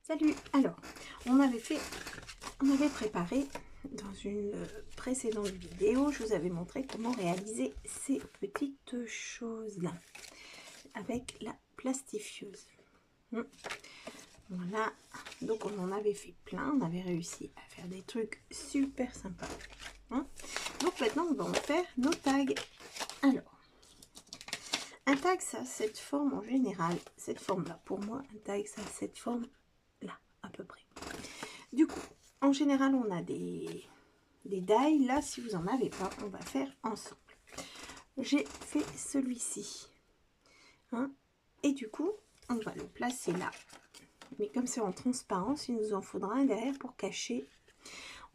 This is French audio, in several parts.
Salut! Alors, on avait préparé dans une précédente vidéo, je vous avais montré comment réaliser ces petites choses-là avec la plastifieuse. Voilà, donc on en avait fait plein, on avait réussi à faire des trucs super sympas. Donc maintenant, on va en faire nos tags. Alors, un tag, ça a cette forme en général, cette forme-là. Pour moi, un tag, ça a cette forme-là, à peu près. Du coup, en général, on a des die. Là, si vous n'en avez pas, on va faire ensemble. J'ai fait celui-ci. Et du coup, on va le placer là. Mais comme c'est en transparence, il nous en faudra un derrière pour cacher.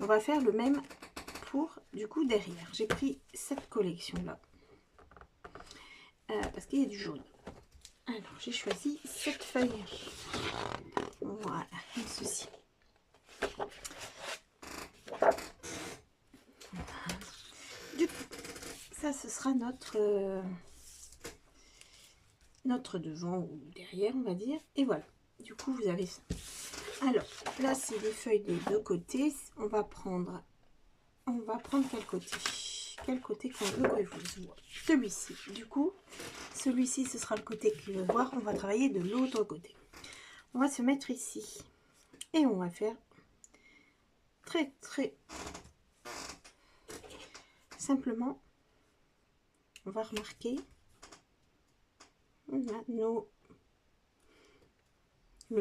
On va faire le même pour, du coup, derrière. J'ai pris cette collection-là. Parce qu'il y a du jaune. Alors, j'ai choisi cette feuille. Voilà, comme ceci. Du coup, ça, ce sera notre devant ou derrière, on va dire. Et voilà. Du coup, vous avez ça. Alors, là, c'est des feuilles des deux côtés. On va prendre quel côté? Quel côté qu'on veut que vous voyez? Celui-ci. Du coup, celui-ci, ce sera le côté qu'il veut voir. On va travailler de l'autre côté. On va se mettre ici. Et on va faire très simplement. On va remarquer le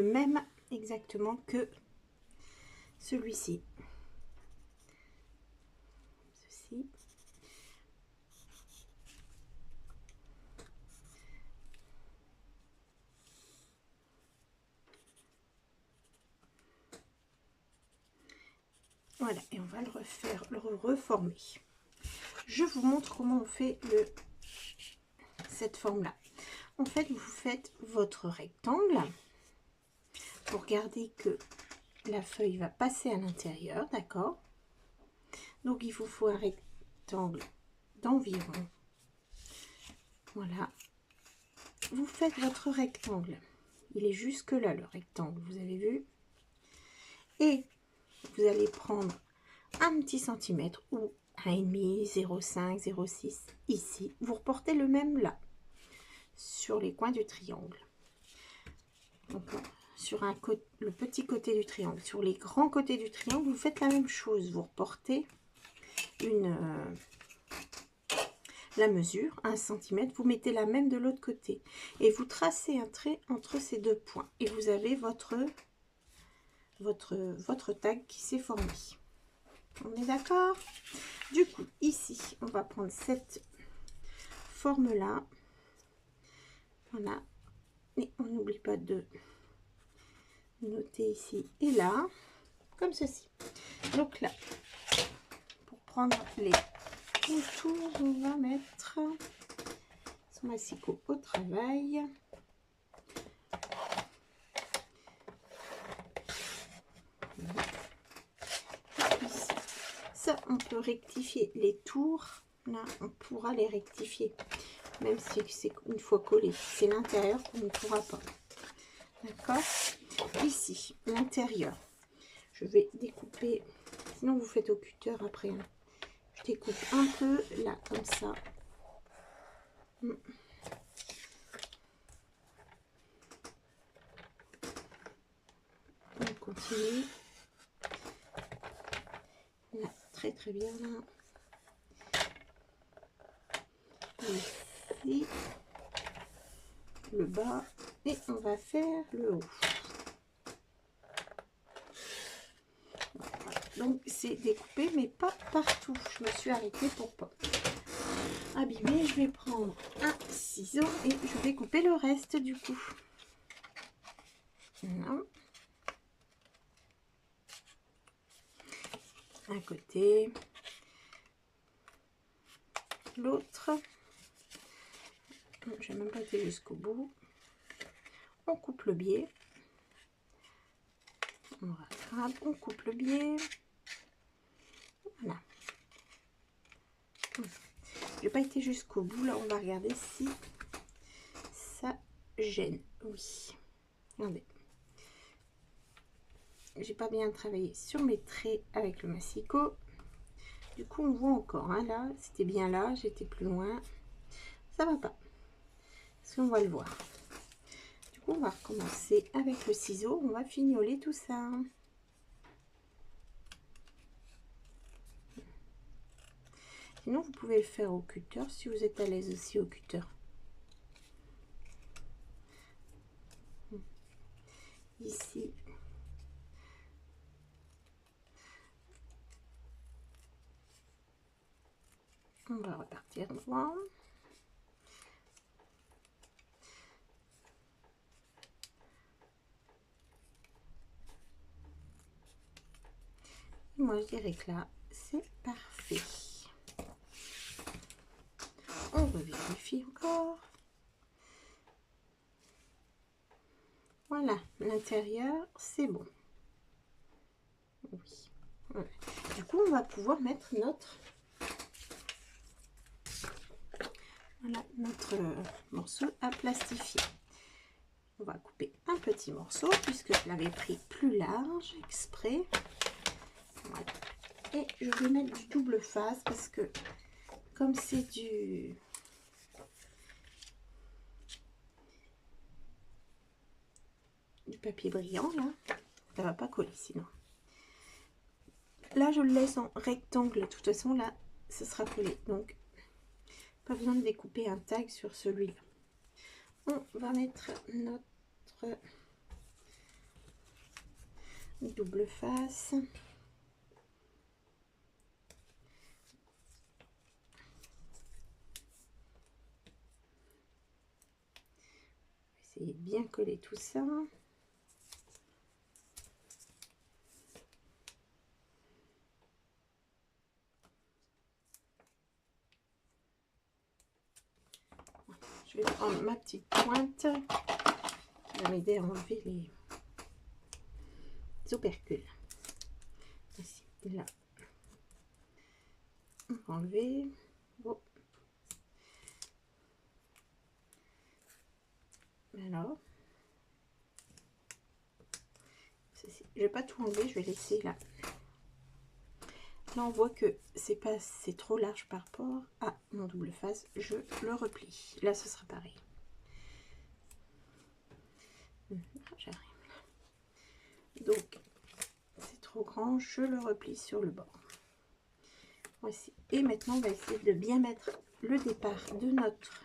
même exactement que celui-ci. Ceci. Voilà, et on va le refaire, le reformer. Je vous montre comment on fait cette forme-là. En fait, vous faites votre rectangle pour garder que la feuille va passer à l'intérieur, d'accord? Donc, il vous faut un rectangle d'environ. Voilà. Vous faites votre rectangle. Il est jusque là, le rectangle, vous avez vu? Et vous allez prendre un petit centimètre ou 1,5, 0,5, 0,6 ici. Vous reportez le même là, sur les coins du triangle. Donc, sur le petit côté du triangle. Sur les grands côtés du triangle, vous faites la même chose. Vous reportez la mesure, 1 cm, vous mettez la même de l'autre côté. Et vous tracez un trait entre ces deux points. Et vous avez votre tag qui s'est formé. On est d'accord? Du coup, ici, on va prendre cette forme-là. Voilà. Et on n'oublie pas de noter ici et là, comme ceci. Donc là, pour prendre les contours, on va mettre son massicot au travail. Ça, on peut rectifier les tours. Là, on pourra les rectifier, même si c'est une fois collé. C'est l'intérieur qu'on ne pourra pas. D'accord? Ici, l'intérieur. Je vais découper. Sinon, vous faites au cutter après. Hein. Je découpe un peu là, comme ça. On continue. Là, très bien là. Ici, le bas, et on va faire le haut. Voilà. Donc c'est découpé, mais pas partout. Je me suis arrêtée pour pas abîmer. Je vais prendre un ciseau et je vais couper le reste du coup. Voilà. Un côté, l'autre. J'ai même pas été jusqu'au bout. On coupe le biais. On rattrape, on coupe le biais. Voilà. J'ai pas été jusqu'au bout. Là, on va regarder si ça gêne. Oui. Regardez. j'ai pas bien travaillé sur mes traits avec le massicot. Du coup, on voit encore, hein, là, c'était bien là, j'étais plus loin. Ça va pas. Parce qu'on va le voir. Du coup, on va recommencer avec le ciseau. On va fignoler tout ça. Sinon, vous pouvez le faire au cutter si vous êtes à l'aise aussi au cutter. Ici. On va repartir droit. Et moi, je dirais que là, c'est parfait. On revérifie encore. Voilà, l'intérieur, c'est bon. Oui. Voilà. Du coup, on va pouvoir mettre notre morceau à plastifier. On va couper un petit morceau puisque je l'avais pris plus large exprès. Voilà. Et je vais mettre du double face parce que comme c'est du papier brillant, là, ça va pas coller sinon. Là, je le laisse en rectangle. De toute façon, là, ce sera collé. Donc, pas besoin de découper un tag sur celui-là. On va mettre notre double face. Essayer de bien coller tout ça. Je vais prendre ma petite pointe qui va m'aider à enlever les opercules. Ici, là. On va enlever. Bon. Alors. Ceci. Je vais pas tout enlever, je vais laisser là. Là, on voit que c'est trop large par rapport à mon double face. Je le replie. Là, ce sera pareil. J'arrive. Donc, c'est trop grand. Je le replie sur le bord. Voici. Et maintenant, on va essayer de bien mettre le départ de notre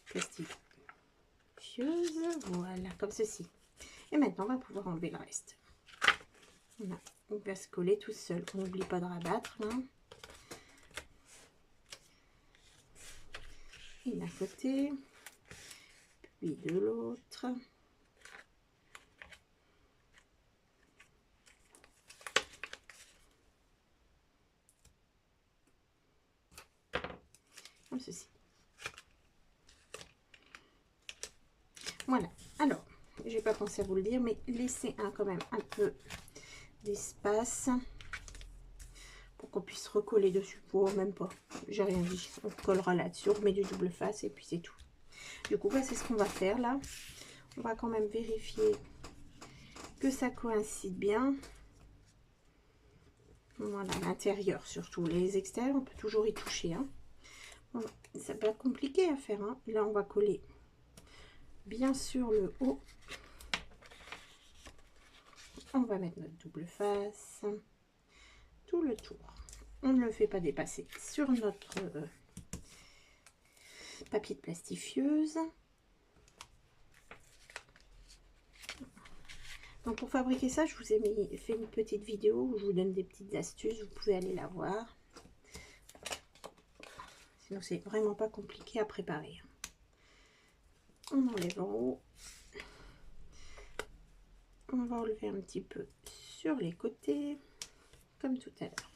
plastique. Voilà, comme ceci. Et maintenant, on va pouvoir enlever le reste. Voilà, il va se coller tout seul. On n'oublie pas de rabattre. Hein. Et d'un côté, puis de l'autre. Comme ceci. Voilà. Alors, j'ai pas pensé à vous le dire, mais laissez quand même un peu d'espace pour qu'on puisse recoller dessus. Pour même pas, j'ai rien dit. On collera là-dessus, on met du double face et puis c'est tout. Du coup, c'est ce qu'on va faire là. On va quand même vérifier que ça coïncide bien. Voilà, l'intérieur surtout. Les extérieurs, on peut toujours y toucher. Hein. Voilà. Ça peut être compliqué à faire. Hein. Là, on va coller bien sûr le haut. On va mettre notre double face. Tout le tour. On ne le fait pas dépasser sur notre papier de plastifieuse. Donc pour fabriquer ça, je vous ai fait une petite vidéo où je vous donne des petites astuces. Vous pouvez aller la voir. Sinon, c'est vraiment pas compliqué à préparer. On enlève en haut. On va enlever un petit peu sur les côtés, comme tout à l'heure.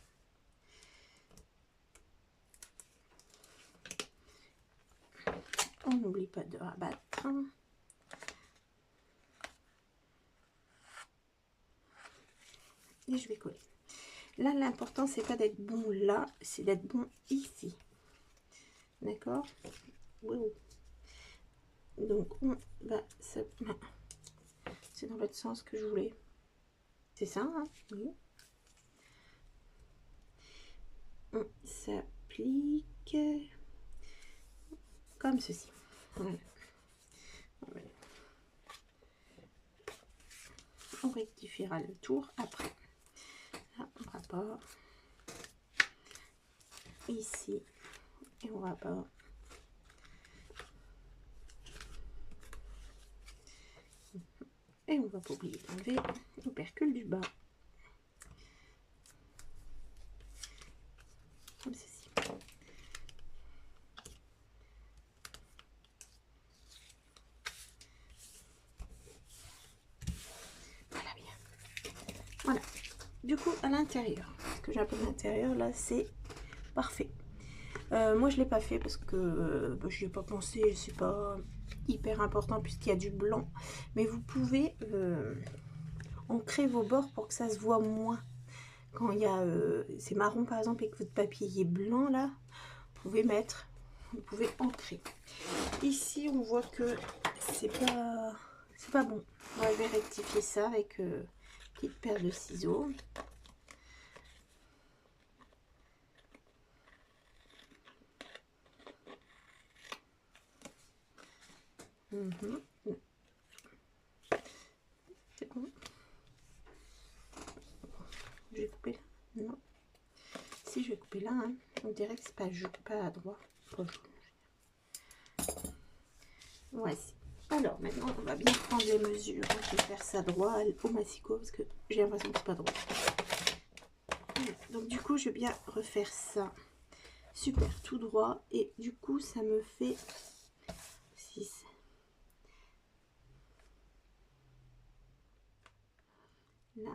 On n'oublie pas de rabattre. Et je vais coller. Là, l'important, c'est pas d'être bon là, c'est d'être bon ici. D'accord? Oui. Donc on va se... C'est dans l'autre sens que je voulais. C'est ça, hein? Oui. On s'applique comme ceci. Voilà. On rectifiera le tour après. Là, on rapporte ici et on rapporte et on va pas oublier d'enlever l'opercule du bas comme ceci. Voilà, bien. Voilà. Du coup, à l'intérieur, ce que j'appelle l'intérieur, là, c'est parfait. Moi, je l'ai pas fait parce que je n'y ai pas pensé. C'est pas hyper important puisqu'il y a du blanc. Mais vous pouvez ancrer vos bords pour que ça se voit moins. Quand il y a c'est marron par exemple et que votre papier est blanc là, vous pouvez ancrer. Ici, on voit que c'est pas bon. On va rectifier ça avec une petite paire de ciseaux. C'est bon. Je vais couper là. Non. Si je vais couper là, hein, on dirait que c'est pas à droite. Voici. Alors maintenant, on va bien prendre les mesures. Je vais faire ça droit au massicot parce que j'ai l'impression que c'est pas droit. Donc du coup, je vais bien refaire ça super tout droit et du coup, ça me fait 6. Là.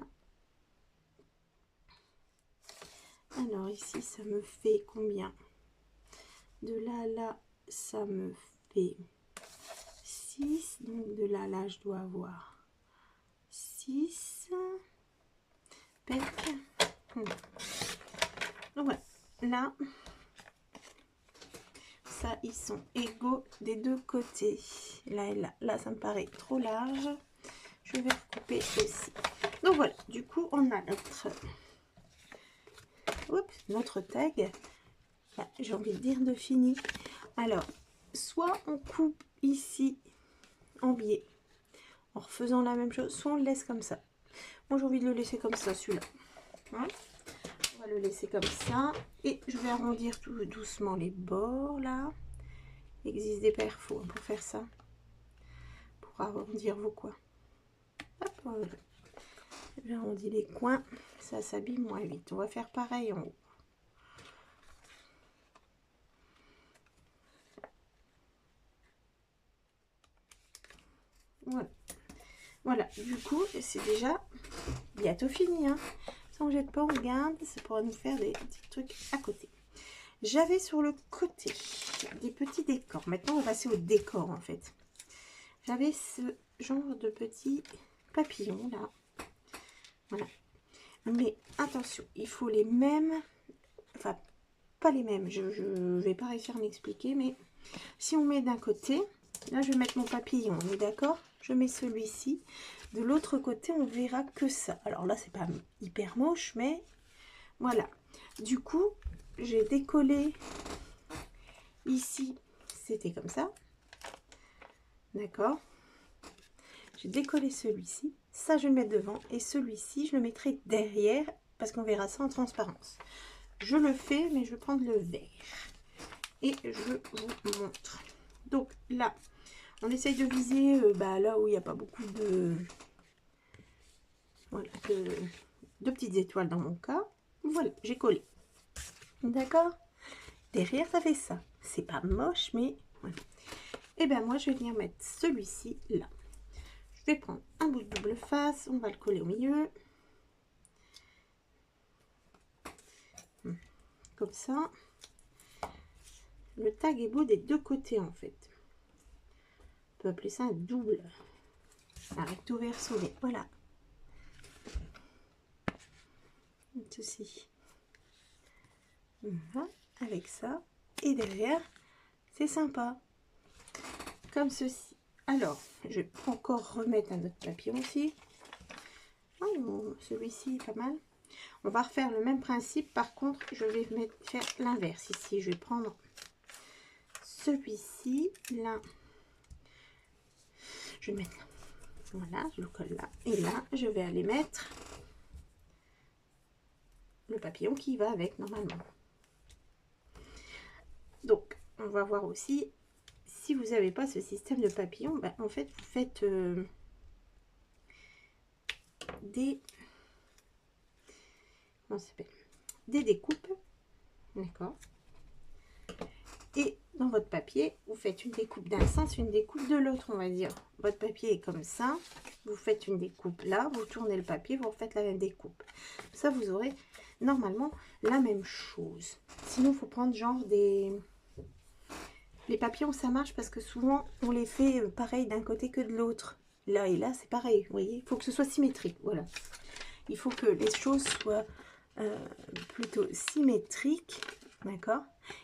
Alors ici, ça me fait combien? De là à là, ça me fait 6. Donc de là à là, je dois avoir 6. Pec. Donc voilà. Là, ça, ils sont égaux des deux côtés. Là et là. Là, ça me paraît trop large. Je vais recouper aussi. Donc voilà. Du coup, on a notre tag. J'ai envie de dire de fini. Alors, soit on coupe ici en biais en refaisant la même chose, soit on le laisse comme ça. Moi, j'ai envie de le laisser comme ça, celui-là. Hein, on va le laisser comme ça. Et je vais arrondir tout doucement les bords, là. Il existe des perfos pour faire ça. Pour arrondir vos coins. Hop, voilà. J'arrondis les coins. Ça s'habille moins vite. On va faire pareil en haut. Voilà. Voilà, du coup, c'est déjà bientôt fini. Hein. Si on ne jette pas, on garde. Ça pourra nous faire des petits trucs à côté. J'avais sur le côté des petits décors. Maintenant, on va passer au décor, en fait. J'avais ce genre de petits papillons, là. Voilà. Mais attention, il faut les mêmes... Enfin, pas les mêmes. Je vais pas réussir à m'expliquer, mais si on met d'un côté... Là, je vais mettre mon papillon, on est d'accord? Je mets celui-ci. De l'autre côté, on verra que ça. Alors là, c'est pas hyper moche, mais voilà. Du coup, j'ai décollé ici. C'était comme ça. D'accord? J'ai décollé celui-ci. Ça, je vais le mettre devant. Et celui-ci, je le mettrai derrière parce qu'on verra ça en transparence. Je le fais, mais je vais prendre le vert. Et je vous montre. Donc là, on essaye de viser là où il n'y a pas beaucoup de, voilà, de petites étoiles dans mon cas. Voilà, j'ai collé. D'accord? Derrière, ça fait ça. C'est pas moche, mais voilà. Et bien moi, je vais venir mettre celui-ci là. Je vais prendre un bout de double face. On va le coller au milieu. Comme ça. Le tag est beau des deux côtés, en fait. On peut appeler ça un double. Un recto verso, mais voilà. Ceci. Voilà, avec ça. Et derrière, c'est sympa. Comme ceci. Alors, je vais encore remettre un autre papillon aussi. Oh, celui-ci est pas mal. On va refaire le même principe. Par contre, je vais faire l'inverse ici. Je vais prendre celui-ci, là. Je vais mettre là. Voilà, je le colle là. Et là, je vais aller mettre le papillon qui va avec normalement. Donc, on va voir aussi, si vous n'avez pas ce système de papillon, ben, en fait, vous faites des... Comment ça s'appelle? Des découpes. D'accord. Et dans votre papier, vous faites une découpe d'un sens, une découpe de l'autre, on va dire. Votre papier est comme ça. Vous faites une découpe là, vous tournez le papier, vous refaites la même découpe. Ça, vous aurez normalement la même chose. Sinon, il faut prendre genre des... Les papillons, ça marche parce que souvent, on les fait pareil d'un côté que de l'autre. Là et là, c'est pareil, vous voyez. Il faut que ce soit symétrique, voilà. Il faut que les choses soient plutôt symétriques, d'accord.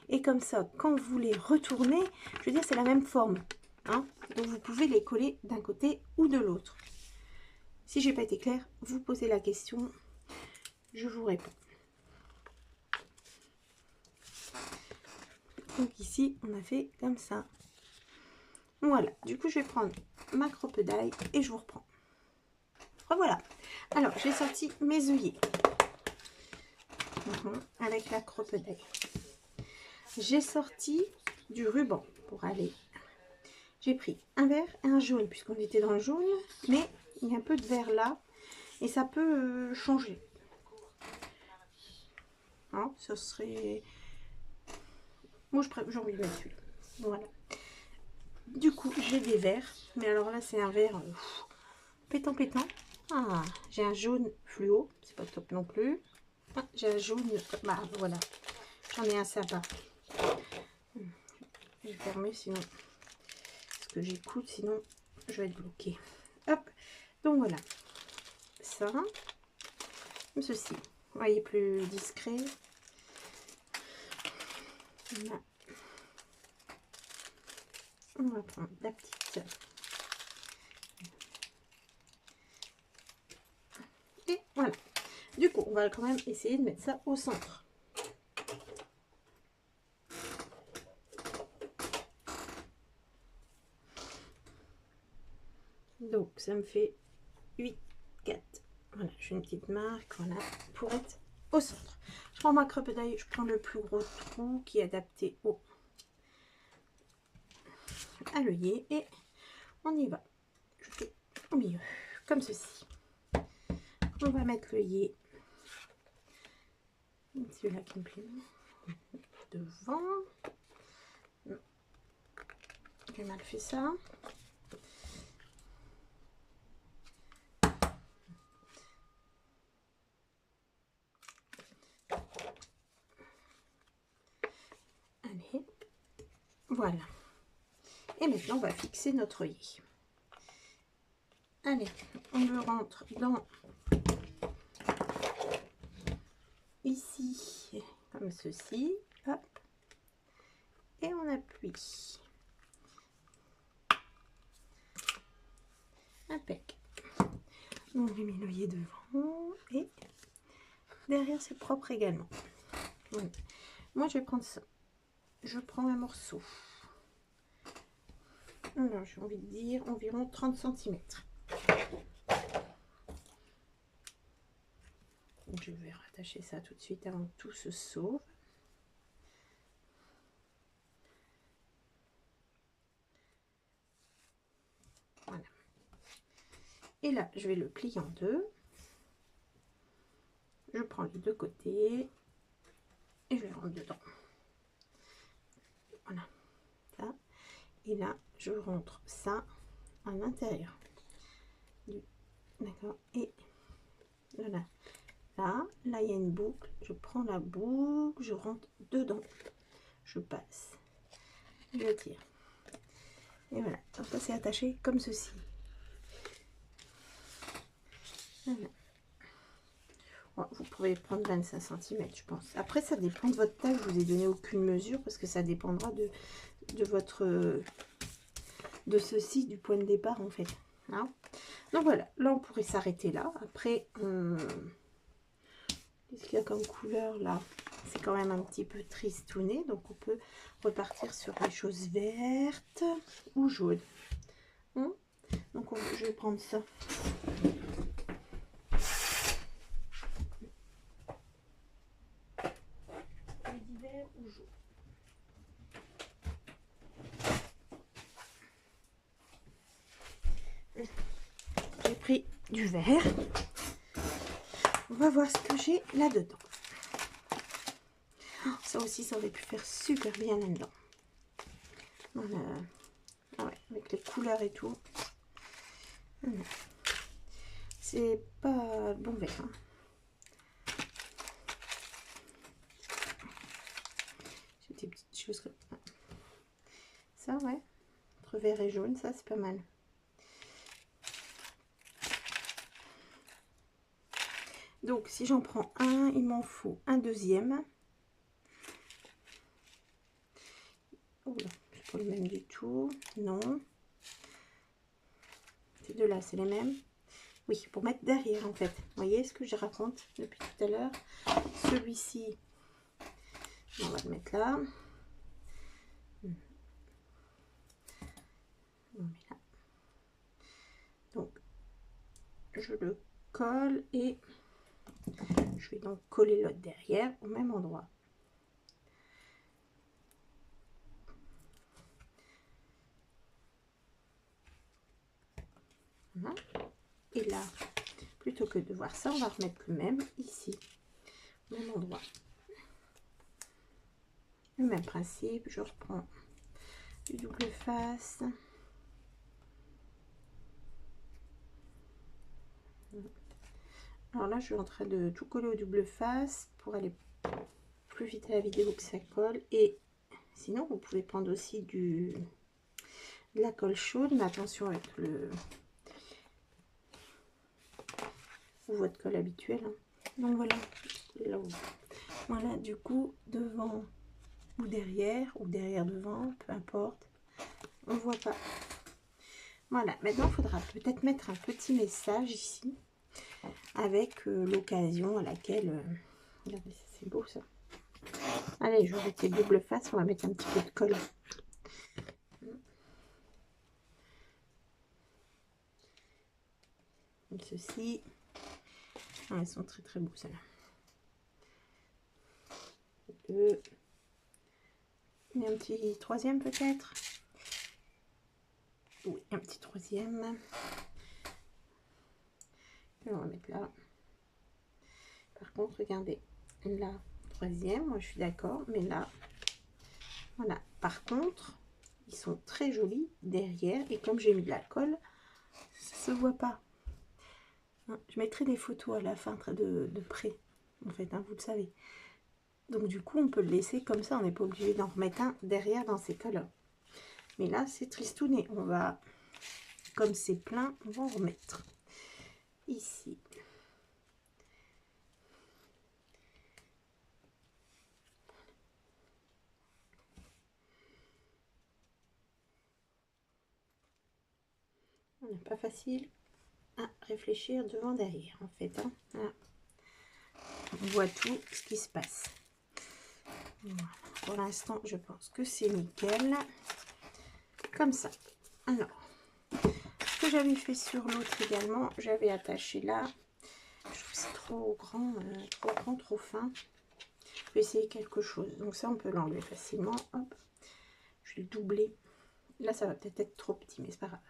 Et comme ça, quand vous les retournez, je veux dire, c'est la même forme, hein. Donc, vous pouvez les coller d'un côté ou de l'autre. Si j'ai pas été claire, vous posez la question, je vous réponds. Donc ici, on a fait comme ça. Voilà, du coup, je vais prendre ma crocodile et je vous reprends. Voilà. Alors, j'ai sorti mes œillets avec la crocodile. J'ai sorti du ruban pour aller. J'ai pris un vert et un jaune, puisqu'on était dans le jaune, mais il y a un peu de vert là, et ça peut changer. Hein, ça serait... Moi, j'ai envie de mettre celui-là. Voilà. Du coup, j'ai des verts, mais alors là, c'est un vert pétant. Ah, j'ai un jaune fluo, c'est pas top non plus. Ah, j'ai un jaune, bah voilà, j'en ai un sympa. Je vais fermer sinon, parce que j'écoute, sinon je vais être bloquée. Hop, donc voilà, ça, comme ceci. Vous voyez, plus discret. Là. On va prendre la petite. Et voilà. Du coup, on va quand même essayer de mettre ça au centre. Donc, ça me fait 8, 4. Voilà, je fais une petite marque, voilà, pour être au centre. Je prends ma crocodile, je prends le plus gros trou qui est adapté à l'œillet et on y va. Je fais au milieu, comme ceci. On va mettre l'œillet, celui-là qui me plaît, devant. J'ai mal fait ça. Allez, voilà. Et maintenant, on va fixer notre œillet. Allez, on le rentre dans ici, comme ceci. Hop. Et on appuie. Impec. Donc, j'ai mis l'œillet devant et derrière, c'est propre également. Voilà. Moi, je vais prendre ça. Je prends un morceau. Alors, j'ai envie de dire environ 30 cm. Donc, je vais rattacher ça tout de suite avant que tout se sauve. Voilà. Et là, je vais le plier en deux. Je prends les deux côtés et je le rentre dedans. Voilà. Ça. Et là, je rentre ça à l'intérieur. D'accord. Et voilà. Là, il y a une boucle. Je prends la boucle, je rentre dedans. Je passe. Je tire. Et voilà. Donc ça, c'est attaché comme ceci. Voilà. Vous pouvez prendre 25 cm, je pense. Après, ça dépend de votre taille. Je vous ai donné aucune mesure parce que ça dépendra de de ceci, du point de départ en fait. Hein. Donc voilà, là on pourrait s'arrêter là. Après, qu'est-ce qu'il y a comme couleur là? C'est quand même un petit peu tristouné, donc on peut repartir sur des choses vertes ou jaunes. Hein. Donc je vais prendre ça. Vert ou jaune. J'ai pris du vert. On va voir ce que j'ai là-dedans. Ça aussi, ça aurait pu faire super bien là-dedans. Voilà. Ah ouais, avec les couleurs et tout. C'est pas bon vert. Hein. J'ai des petites choses comme ça. Ça, ouais. Entre vert et jaune, ça, c'est pas mal. Donc, si j'en prends un, il m'en faut un deuxième. Oh là, c'est pas le même du tout. Non. Ces deux-là, c'est les mêmes. Oui, pour mettre derrière, en fait. Vous voyez ce que je raconte depuis tout à l'heure. Celui-ci, on va le mettre là. On met là. Donc, je le colle et je vais donc coller l'autre derrière au même endroit. Voilà. Et là, plutôt que de voir ça, on va remettre le même ici, au même endroit. Le même principe, je reprends du double face. Alors là, je suis en train de tout coller au double face pour aller plus vite à la vidéo que ça colle. Et sinon, vous pouvez prendre aussi de la colle chaude, mais attention avec votre colle habituelle. Hein. Donc voilà, là où, voilà, du coup, devant ou derrière devant, peu importe, on voit pas. Voilà, maintenant il faudra peut-être mettre un petit message ici avec l'occasion à laquelle regardez, c'est beau ça. Allez, je vais arrêter double face, on va mettre un petit peu de colle. Comme ceci. Ah, elles sont très très beaux celles-là. Deux. Et un petit troisième peut-être. Oui, un petit troisième. Et on va mettre là. Par contre, regardez, là, troisième, moi je suis d'accord, mais là, voilà. Par contre, ils sont très jolis derrière, et comme j'ai mis de la colle, ça se voit pas. Hein, je mettrai des photos à la fin de près, en fait, hein, vous le savez. Donc du coup, on peut le laisser comme ça, on n'est pas obligé d'en remettre un derrière dans ces cas-là. Mais là, c'est tristouné. On va, comme c'est plein, on va en remettre ici. On n'est pas facile à réfléchir devant derrière, en fait. Hein. Voilà. On voit tout ce qui se passe. Voilà. Pour l'instant, je pense que c'est nickel. Comme ça. Alors, ce que j'avais fait sur l'autre également, j'avais attaché là. Je trouve que c'est trop grand, trop fin. Je vais essayer quelque chose. Donc ça, on peut l'enlever facilement. Hop. Je vais le doubler. Là, ça va peut-être être trop petit, mais c'est pas grave.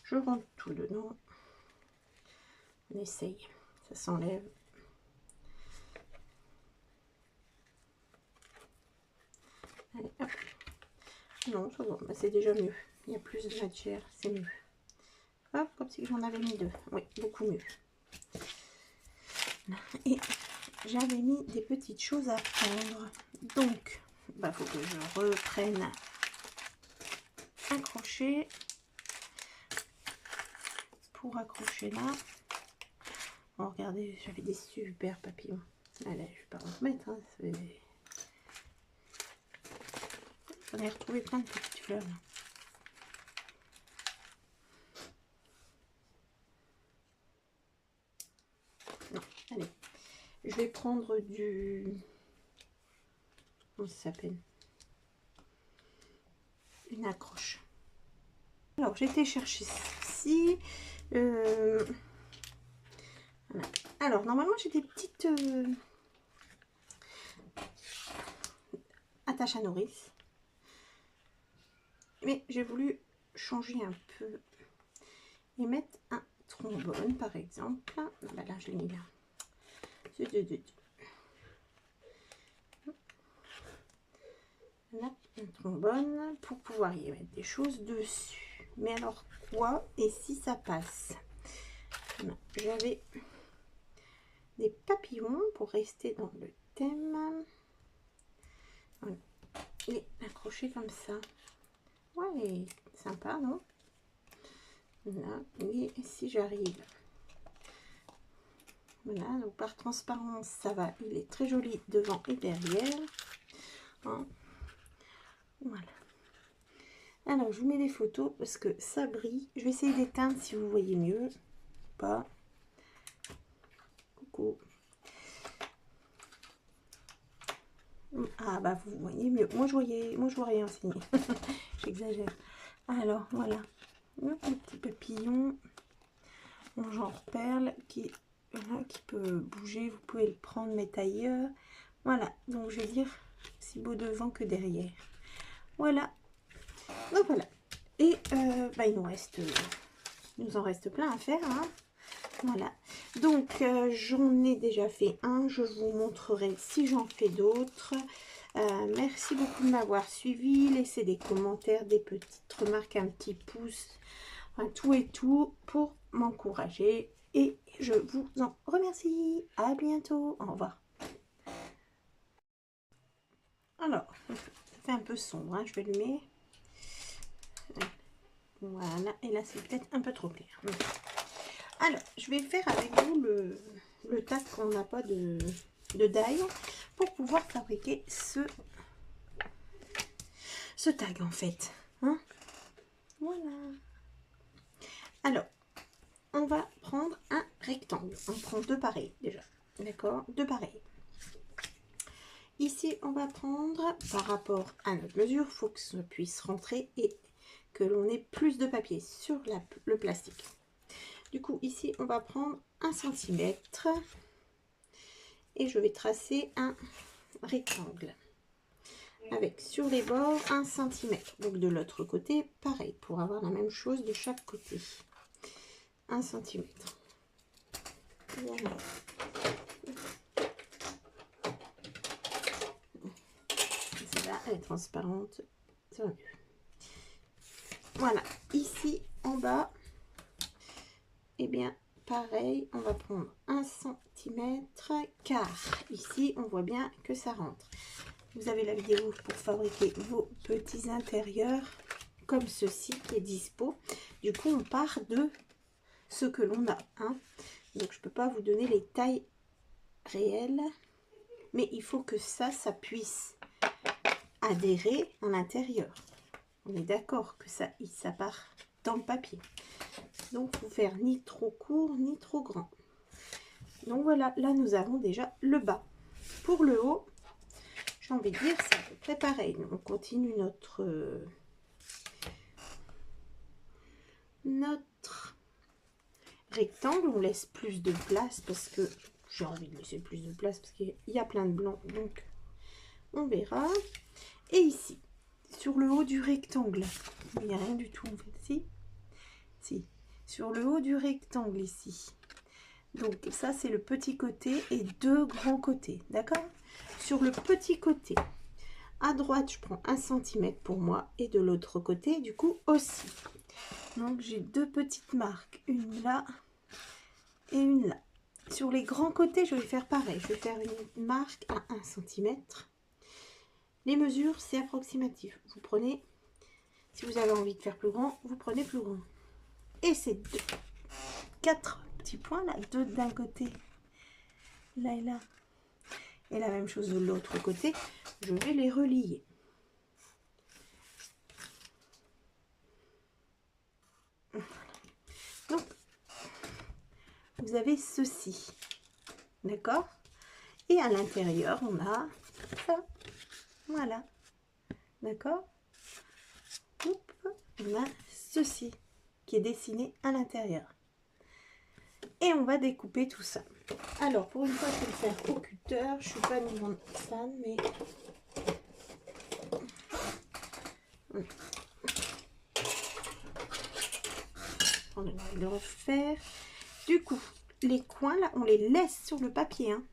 Je rentre tout dedans. On essaye. Ça s'enlève. Allez, hop. Non, ça va. Bah, c'est déjà mieux. Il y a plus de matière. C'est mieux. Hop, comme si j'en avais mis deux. Oui, beaucoup mieux. Et j'avais mis des petites choses à prendre. Donc, bah, faut que je reprenne un crochet pour accrocher là. Oh, regardez, j'avais des super papillons. Allez, je vais pas en remettre. Hein, j'en ai retrouvé plein de petites fleurs. Là. Allez, je vais prendre du... Comment ça s'appelle? Une accroche. Alors, j'ai été chercher ceci. Voilà. Alors, normalement, j'ai des petites attaches à nourrice. Mais j'ai voulu changer un peu et mettre un trombone, par exemple. Ah, bah là, je l'ai mis là. Là, un trombone pour pouvoir y mettre des choses dessus. Mais alors quoi et si ça passe? J'avais des papillons pour rester dans le thème. Voilà. Et accrocher comme ça. Ouais, sympa, non? Là, et si j'arrive, voilà, donc par transparence, ça va, il est très joli devant et derrière. Hein. Voilà. Alors, je vous mets des photos parce que ça brille. Je vais essayer d'éteindre si vous voyez mieux. Pas. Coucou. Ah bah vous voyez mieux. Moi je vois rien signé. J'exagère. Alors voilà. Le petit papillon en genre perle qui peut bouger. Vous pouvez le prendre, mettre ailleurs. Voilà. Donc je vais dire si beau devant que derrière. Voilà. Donc voilà. Et bah, il nous en reste plein à faire. Hein. Voilà. Donc j'en ai déjà fait un. Je vous montrerai si j'en fais d'autres. Merci beaucoup de m'avoir suivi. Laissez des commentaires, des petites remarques, un petit pouce, enfin, tout et tout pour m'encourager. Et je vous en remercie. À bientôt. Au revoir. Alors, ça fait un peu sombre. Hein, je vais allumer. Voilà. Et là, c'est peut-être un peu trop clair. Alors, je vais faire avec vous le tag qu'on n'a pas de die pour pouvoir fabriquer ce tag en fait. Hein, voilà. Alors, on va prendre un rectangle. On prend deux pareils déjà. D'accord? Deux pareils. Ici, on va prendre par rapport à notre mesure, il faut que ça puisse rentrer et que l'on ait plus de papier sur le plastique. Du coup, ici, on va prendre 1 cm et je vais tracer un rectangle avec sur les bords 1 cm. Donc de l'autre côté, pareil, pour avoir la même chose de chaque côté. 1 cm. Voilà. Celle-là, elle est transparente. Ça va mieux. Voilà. Ici, en bas, eh bien, pareil, on va prendre 1 cm car ici, on voit bien que ça rentre. Vous avez la vidéo pour fabriquer vos petits intérieurs comme ceci qui est dispo. Du coup, on part de ce que l'on a. Hein. Donc, je ne peux pas vous donner les tailles réelles, mais il faut que ça puisse adhérer à l'intérieur. On est d'accord que ça part dans le papier. Donc, il ne faut faire ni trop court, ni trop grand. Donc, voilà, là, nous avons déjà le bas. Pour le haut, j'ai envie de dire, c'est à peu près pareil. On continue notre rectangle. On laisse plus de place parce que j'ai envie de laisser plus de place parce qu'il y a plein de blanc. Donc, on verra. Et ici, sur le haut du rectangle, il n'y a rien du tout en fait. Si. Sur le haut du rectangle ici. Donc, ça, c'est le petit côté et deux grands côtés. D'accord? Sur le petit côté, à droite, je prends 1 cm pour moi et de l'autre côté, du coup, aussi. Donc, j'ai deux petites marques, une là et une là. Sur les grands côtés, je vais faire pareil. Je vais faire une marque à 1 cm. Les mesures, c'est approximatif. Vous prenez, si vous avez envie de faire plus grand, vous prenez plus grand. Et ces quatre petits points là, deux d'un côté, là et là, et la même chose de l'autre côté, je vais les relier. Donc, vous avez ceci. D'accord? Et à l'intérieur, on a ça. Voilà. D'accord? On a ceci qui est dessiné à l'intérieur. Et on va découper tout ça. Alors, pour une fois, je vais le faire au cutter. Je suis pas une grande fan, mais... On va le refaire. Du coup, les coins, là, on les laisse sur le papier. Hein.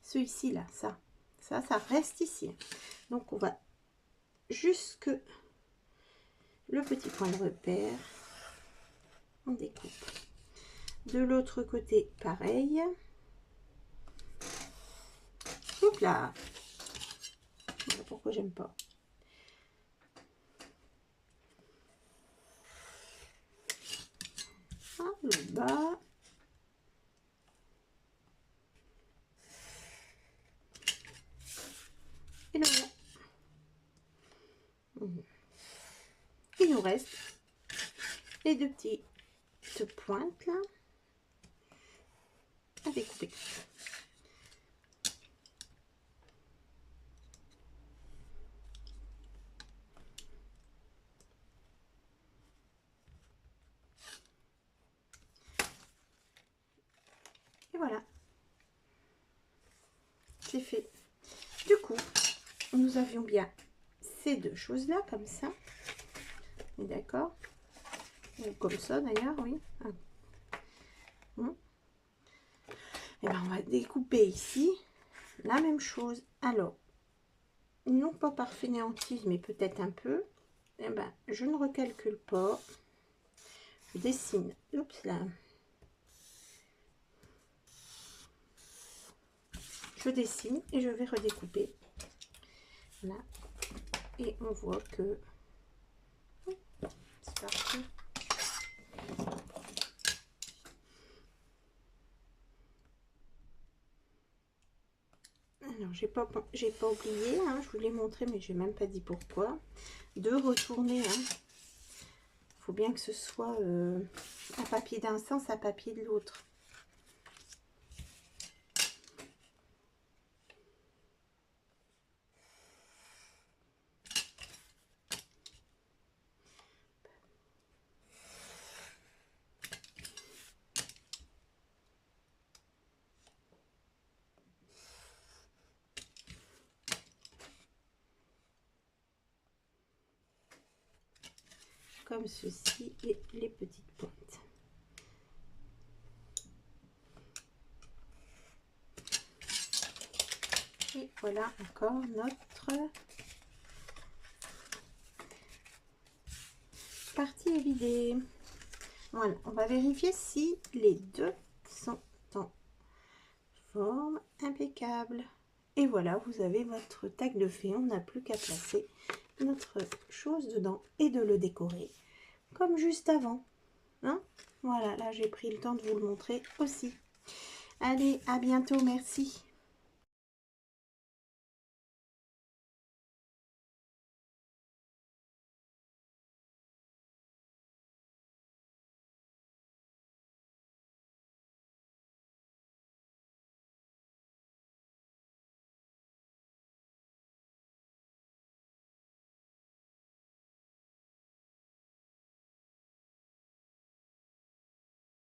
Celui-ci, là, ça reste ici. Donc, on va jusque le petit point de repère. On découpe. De l'autre côté, pareil. Hop là. Voilà pourquoi j'aime pas. Ah, le bas. Et le haut. Il nous reste les deux petites pointes là à découper. Et voilà, c'est fait. Du coup, nous avions bien ces deux choses là comme ça. D'accord? Ou comme ça d'ailleurs, oui. Et ben on va découper ici la même chose. Alors, non pas par fainéantise, mais peut-être un peu. Et ben je ne recalcule pas. Je dessine. Oups là. Je dessine et je vais redécouper. Voilà. Et on voit que c'est parti. Alors, j'ai pas oublié, hein, je vous l'ai montré, mais je n'ai même pas dit pourquoi, de retourner. Il faut bien que ce soit un papier d'un sens, un papier de l'autre. Comme ceci et les petites pointes. Et voilà encore notre partie est vidée. Voilà, on va vérifier si les deux sont en forme impeccable. Et voilà, vous avez votre tag de fée. On n'a plus qu'à placer notre chose dedans et de le décorer comme juste avant. Hein? Voilà, là j'ai pris le temps de vous le montrer aussi. Allez, à bientôt, merci.